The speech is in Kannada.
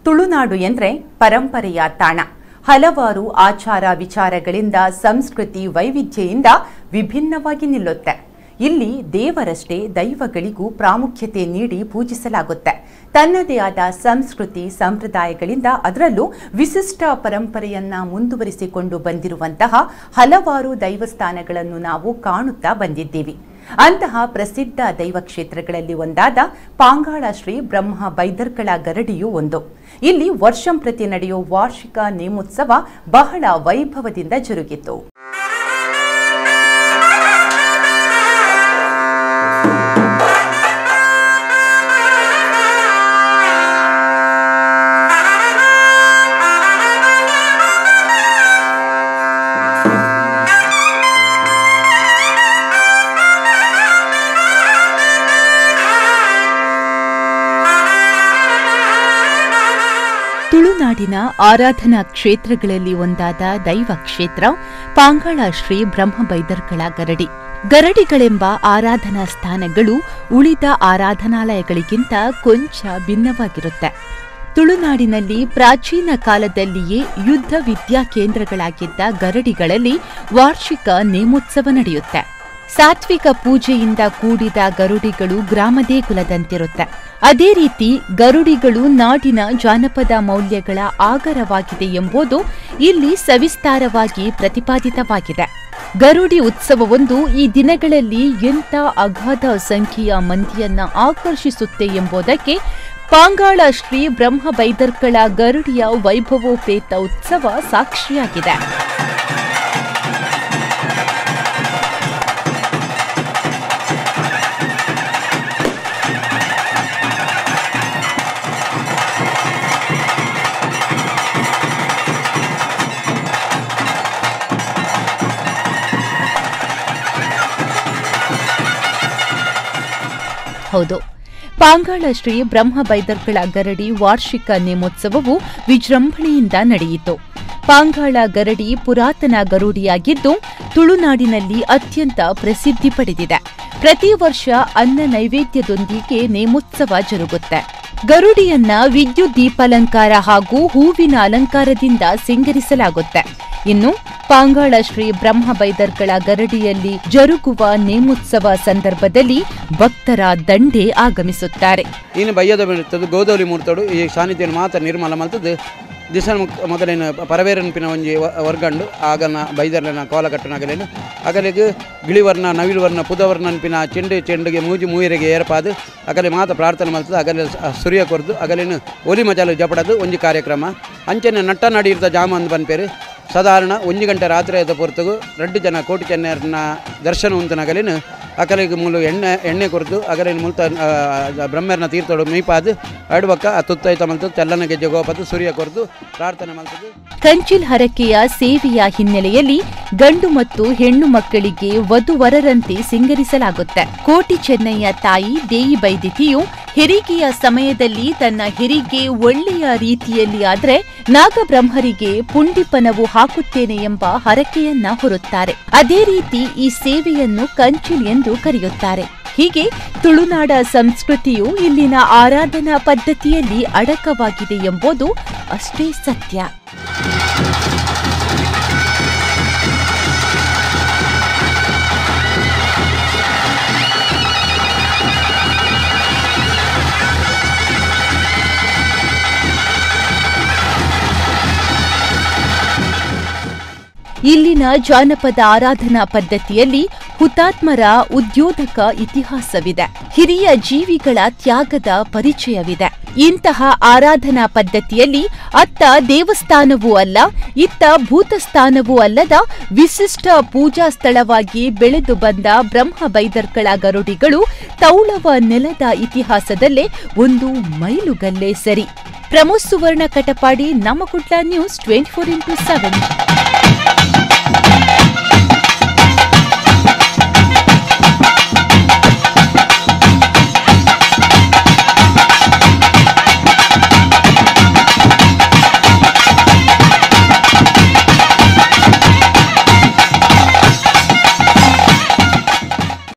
ತುಳುನಾಡು ಎಂದರೆ ಪರಂಪರೆಯ ತಾಣ. ಹಲವಾರು ಆಚಾರ ವಿಚಾರಗಳಿಂದ ಸಂಸ್ಕೃತಿ ವೈವಿಧ್ಯದಿಂದ ವಿಭಿನ್ನವಾಗಿ ನಿಲ್ಲುತ್ತೆ. ಇಲ್ಲಿ ದೇವರಷ್ಟೇ ದೈವಗಳಿಗೂ ಪ್ರಾಮುಖ್ಯತೆ ನೀಡಿ ಪೂಜಿಸಲಾಗುತ್ತೆ. ತನ್ನದೇ ಆದ ಸಂಸ್ಕೃತಿ ಸಂಪ್ರದಾಯಗಳಿಂದ ಅದರಲ್ಲೂ ವಿಶಿಷ್ಟ ಪರಂಪರೆಯನ್ನ ಮುಂದುವರಿಸಿಕೊಂಡು ಬಂದಿರುವಂತಹ ಹಲವಾರು ದೈವಸ್ಥಾನಗಳನ್ನು ನಾವು ಕಾಣುತ್ತಾ ಬಂದಿದ್ದೀವಿ. ಅಂತಹ ಪ್ರಸಿದ್ಧ ದೈವ ಕ್ಷೇತ್ರಗಳಲ್ಲಿ ಒಂದಾದ ಪಾಂಗಾಳ ಶ್ರೀ ಬ್ರಹ್ಮ ಬೈದರ್ಕಳ ಗರಡಿಯೂ ಒಂದು. ಇಲ್ಲಿ ವರ್ಷಂಪ್ರತಿ ನಡೆಯುವ ವಾರ್ಷಿಕ ನೇಮೋತ್ಸವ ಬಹಳ ವೈಭವದಿಂದ ಜರುಗಿತು. ತುಳುನಾಡಿನ ಆರಾಧನಾ ಕ್ಷೇತ್ರಗಳಲ್ಲಿ ಒಂದಾದ ದೈವ ಕ್ಷೇತ್ರ ಪಾಂಗಾಳ ಶ್ರೀ ಬ್ರಹ್ಮ ಬೈದರ್ಕಳ ಗರಡಿ. ಗರಡಿಗಳೆಂಬ ಆರಾಧನಾ ಸ್ಥಾನಗಳು ಉಳಿದ ಆರಾಧನಾಲಯಗಳಿಗಿಂತ ಕೊಂಚ ಭಿನ್ನವಾಗಿರುತ್ತೆ. ತುಳುನಾಡಿನಲ್ಲಿ ಪ್ರಾಚೀನ ಕಾಲದಲ್ಲಿಯೇ ಯುದ್ಧ ವಿದ್ಯಾ ಕೇಂದ್ರಗಳಾಗಿದ್ದ ಗರಡಿಗಳಲ್ಲಿ ವಾರ್ಷಿಕ ನೇಮೋತ್ಸವ ನಡೆಯುತ್ತೆ. ಸಾತ್ವಿಕ ಪೂಜೆಯಿಂದ ಕೂಡಿದ ಗರುಡಿಗಳು ಗ್ರಾಮದೇ ಕುಲದಂತಿರುತ್ತೆ. ಅದೇ ರೀತಿ ಗರುಡಿಗಳು ನಾಡಿನ ಜಾನಪದ ಮೌಲ್ಯಗಳ ಆಗರವಾಗಿದೆ ಎಂಬುದು ಇಲ್ಲಿ ಸವಿಸ್ತಾರವಾಗಿ ಪ್ರತಿಪಾದಿತವಾಗಿದೆ. ಗರುಡಿ ಉತ್ಸವವೊಂದು ಈ ದಿನಗಳಲ್ಲಿ ಎಂಥ ಅಗಾಧ ಸಂಖ್ಯೆಯ ಮಂದಿಯನ್ನ ಆಕರ್ಷಿಸುತ್ತೆ ಎಂಬುದಕ್ಕೆ ಪಾಂಗಾಳ ಶ್ರೀ ಬ್ರಹ್ಮ ಬೈದರ್ಕಳ ಗರುಡಿಯ ವೈಭವೋಪೇತ ಉತ್ಸವ ಸಾಕ್ಷಿಯಾಗಿದೆ. ಹೌದು, ಪಾಂಗಾಳ ಶ್ರೀ ಬ್ರಹ್ಮ ಬೈದರ್ಕಳ ಗರಡಿ ವಾರ್ಷಿಕ ನೇಮೋತ್ಸವವು ವಿಜೃಂಭಣೆಯಿಂದ ನಡೆಯಿತು. ಪಾಂಗಾಳ ಗರಡಿ ಪುರಾತನ ಗರುಡಿಯಾಗಿದ್ದು ತುಳುನಾಡಿನಲ್ಲಿ ಅತ್ಯಂತ ಪ್ರಸಿದ್ಧಿ ಪಡೆದಿದೆ. ಪ್ರತಿ ವರ್ಷ ಅನ್ನ ನೈವೇದ್ಯದೊಂದಿಗೆ ನೇಮೋತ್ಸವ ಜರುಗುತ್ತೆ. ಗರುಡಿಯನ್ನ ವಿದ್ಯುತ್ ದೀಪಾಲಂಕಾರ ಹಾಗೂ ಹೂವಿನ ಅಲಂಕಾರದಿಂದ ಸಿಂಗರಿಸಲಾಗುತ್ತೆ. ಇನ್ನು ಪಾಂಗಾಳ ಶ್ರೀ ಬ್ರಹ್ಮ ಬೈದರ್ಕಳ ಗರಡಿಯಲ್ಲಿ ಜರುಗುವ ನೇಮೋತ್ಸವ ಸಂದರ್ಭದಲ್ಲಿ ಭಕ್ತರ ದಂಡೆ ಆಗಮಿಸುತ್ತಾರೆ. ಇನ್ನು ಬಯ್ಯದ ಬೀಳುತ್ತದೆ ಗೋಧೌಲಿ ಮೂರ್ತೋಡು ಈ ಸಾನ್ನಿಧ್ಯವನ್ನು ಮಾತ್ರ ನಿರ್ಮಲ ಮಲ್ತದ್ದು ದಿಸ ಮೊದಲಿನ ಪರವೇರನ್ಪಿನ ಒಂಜಿ ವರ್ಗಂಡು ಆಗನ ಬೈದರ್ಲನ ಕೋಲಕಟ್ಟನಾಗಲೇನು ಅಗಲಿಗೆ ಗಿಳಿವರ್ಣ ನವಿಲ್ವರ್ಣ ಪುದವರ್ಣ ಅನ್ಪಿನ ಚೆಂಡಿಗೆ ಮೂಜಿರೆಗೆ ಏರ್ಪಾದು ಅಗಲಿ ಮಾತ ಪ್ರಾರ್ಥನೆ ಮಲ್ತದ್ದು ಅಗಲಿ ಸೂರ್ಯ ಕೊರ್ದು ಅಗಲಿನ ಒಲಿ ಮಜಾಲು ಜಪಡದು ಒಂಜಿ ಕಾರ್ಯಕ್ರಮ ಅಂಚನೆ ನಟ್ಟ ನಡಿಯಿರ್ದ ಜಾಮ ಅಂದ್ ಬನ್ಪೇರು ಸಾಧಾರಣ 1 ಗಂಟೆ ರಾತ್ರಿ ಆದ ಪೊರ್ತಗು 2 ಜನ ಕೋಟಿ ಚೆನ್ನರ್ನ ದರ್ಶನ ಉಂತನಗಲಿನ ಅಕಲಿಗೆ ಮೂಲ ಎಣ್ಣೆ ಕೊರತು ಅಗಲಿನ ಮುಲ್ತ ಬ್ರಹ್ಮರ್ನ ತೀರ್ಥೋಡು ಮೀಪಾದು ಅಡ್ಬಕ್ಕ ತುತ್ತೈತ ಮಲ್ತು ತೆಲ್ಲನ ಗೆಜ್ಜೆ ಗೋಪತ್ತು ಸೂರ್ಯ ಕೊರತು ಪ್ರಾರ್ಥನೆ ಮಲ್ತದ್ದು. ಕಂಚಿಲ್ ಹರಕೆಯ ಸೇವೆಯ ಹಿನ್ನೆಲೆಯಲ್ಲಿ ಗಂಡು ಮತ್ತು ಹೆಣ್ಣು ಮಕ್ಕಳಿಗೆ ವಧುವರರಂತೆ ಸಿಂಗರಿಸಲಾಗುತ್ತೆ. ಕೋಟಿ ಚೆನ್ನಯ್ಯ ತಾಯಿ ದೇಯಿ ಬೈದಿತಿಯು ಹೆರಿಗೆಯ ಸಮಯದಲ್ಲಿ ತನ್ನ ಹೆರಿಗೆ ಒಳ್ಳೆಯ ರೀತಿಯಲ್ಲಿ ಆದರೆ ನಾಗಬ್ರಹ್ಮರಿಗೆ ಪುಂಡಿಪನವು ಹಾಕುತ್ತೇನೆ ಎಂಬ ಹರಕೆಯನ್ನ ಹೊರುತ್ತಾರೆ. ಅದೇ ರೀತಿ ಈ ಸೇವೆಯನ್ನು ಕಂಚಿಲ್ ಎಂದು ಕರೆಯುತ್ತಾರೆ. ಹೀಗೆ ತುಳುನಾಡ ಸಂಸ್ಕೃತಿಯು ಇಲ್ಲಿನ ಆರಾಧನಾ ಪದ್ಧತಿಯಲ್ಲಿ ಅಡಕವಾಗಿದೆ ಎಂಬುದು ಅಷ್ಟೇ ಸತ್ಯ. ಇಲ್ಲಿನ ಜಾನಪದ ಆರಾಧನಾ ಪದ್ಧತಿಯಲ್ಲಿ ಹುತಾತ್ಮರ ಉದ್ಯೋಧಕ ಇತಿಹಾಸವಿದೆ. ಹಿರಿಯ ಜೀವಿಗಳ ತ್ಯಾಗದ ಪರಿಚಯವಿದೆ. ಇಂತಹ ಆರಾಧನಾ ಪದ್ಧತಿಯಲ್ಲಿ ಅತ್ತ ದೇವಸ್ಥಾನವೂ ಅಲ್ಲ, ಇತ್ತ ಭೂತಸ್ಥಾನವೂ ಅಲ್ಲದ ವಿಶಿಷ್ಟ ಪೂಜಾ ಸ್ಥಳವಾಗಿ ಬೆಳೆದು ಬಂದ ಬ್ರಹ್ಮ ಬೈದರ್ಕಳ ಗರುಡಿಗಳು ತೌಳವ ನೆಲದ ಇತಿಹಾಸದಲ್ಲೇ ಒಂದು ಮೈಲುಗಲ್ಲೇ ಸರಿ. ಪ್ರಮೋದ್ ಸುವರ್ಣ ಕಟಪಾಡಿ, ನಮಗುಡ್ಲ ನ್ಯೂಸ್ 24x7.